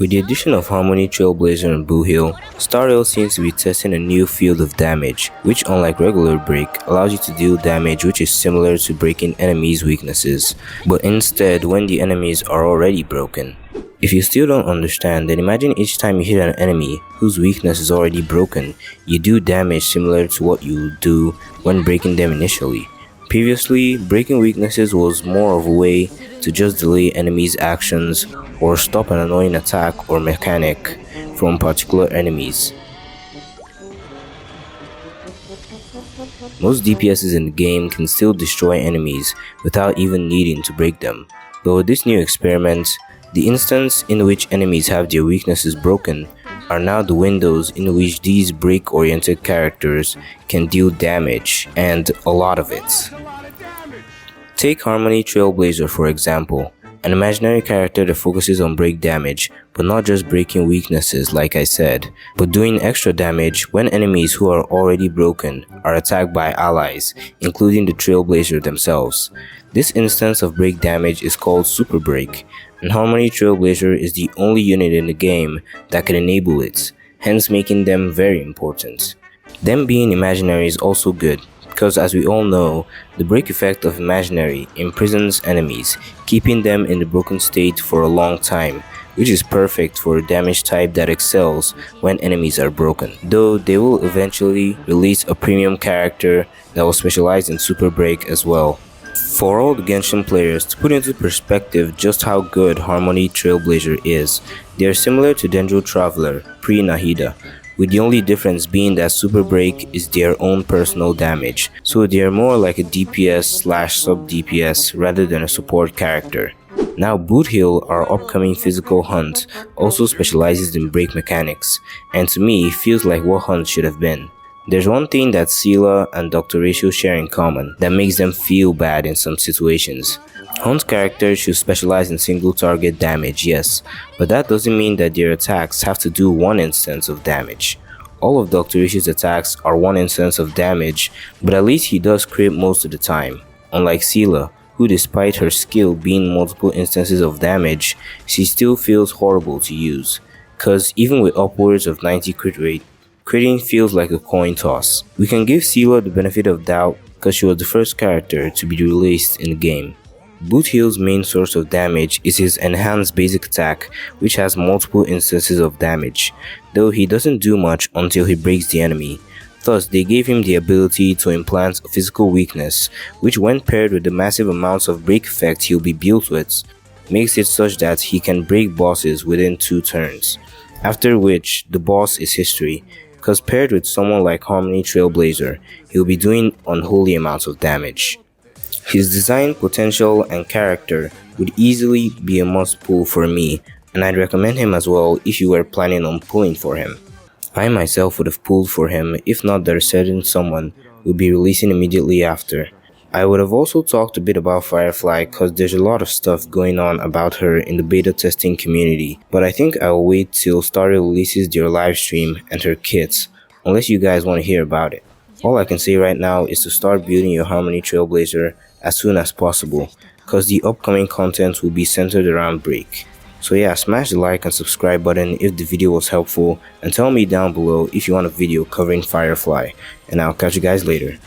With the addition of Harmony, Trailblazer, and Blue Hill, Star Rail seems to be testing a new field of damage, which unlike regular break, allows you to deal damage which is similar to breaking enemies' weaknesses, but instead when the enemies are already broken. If you still don't understand, then imagine each time you hit an enemy whose weakness is already broken, you do damage similar to what you would do when breaking them initially. Previously, breaking weaknesses was more of a way to just delay enemies' actions or stop an annoying attack or mechanic from particular enemies. Most DPSs in the game can still destroy enemies without even needing to break them, but with this new experiment, the instance in which enemies have their weaknesses broken are now the windows in which these break-oriented characters can deal damage, and a lot of it. Take Harmony Trailblazer for example, an imaginary character that focuses on break damage, but not just breaking weaknesses like I said, but doing extra damage when enemies who are already broken are attacked by allies, including the Trailblazer themselves. This instance of break damage is called Super Break, and Harmony Trailblazer is the only unit in the game that can enable it, hence making them very important. Them being imaginary is also good, because as we all know, the break effect of imaginary imprisons enemies, keeping them in the broken state for a long time, which is perfect for a damage type that excels when enemies are broken. Though they will eventually release a premium character that will specialize in Super Break as well. For all the Genshin players, to put into perspective just how good Harmony Trailblazer is, they are similar to Dendro Traveler pre-Nahida, with the only difference being that Super Break is their own personal damage, so they are more like a DPS/sub DPS rather than a support character. Now Boot Hill, our upcoming physical hunt, also specializes in break mechanics, and to me feels like what Hunt should have been. There's one thing that Seela and Dr. Ratio share in common that makes them feel bad in some situations. Hunt's characters should specialize in single target damage, yes, but that doesn't mean that their attacks have to do one instance of damage. All of Dr. Ratio's attacks are one instance of damage, but at least he does crit most of the time. Unlike Seela, who despite her skill being multiple instances of damage, she still feels horrible to use, cause even with upwards of 90 crit rate, critting feels like a coin toss. We can give Seela the benefit of doubt cause she was the first character to be released in the game. Boot Hill's main source of damage is his enhanced basic attack, which has multiple instances of damage, though he doesn't do much until he breaks the enemy. Thus, they gave him the ability to implant a physical weakness, which when paired with the massive amounts of break effect he'll be built with, makes it such that he can break bosses within 2 turns, after which the boss is history, cause paired with someone like Harmony Trailblazer, he'll be doing unholy amounts of damage. His design, potential, and character would easily be a must pull for me, and I'd recommend him as well if you were planning on pulling for him. I myself would have pulled for him if not that a certain someone would be releasing immediately after. I would have also talked a bit about Firefly cause there's a lot of stuff going on about her in the beta testing community, but I think I'll wait till Star Rail releases their livestream and her kits, unless you guys want to hear about it. All I can say right now is to start building your Harmony Trailblazer as soon as possible, cause the upcoming content will be centered around break. So yeah, smash the like and subscribe button if the video was helpful, and tell me down below if you want a video covering Firefly, and I'll catch you guys later.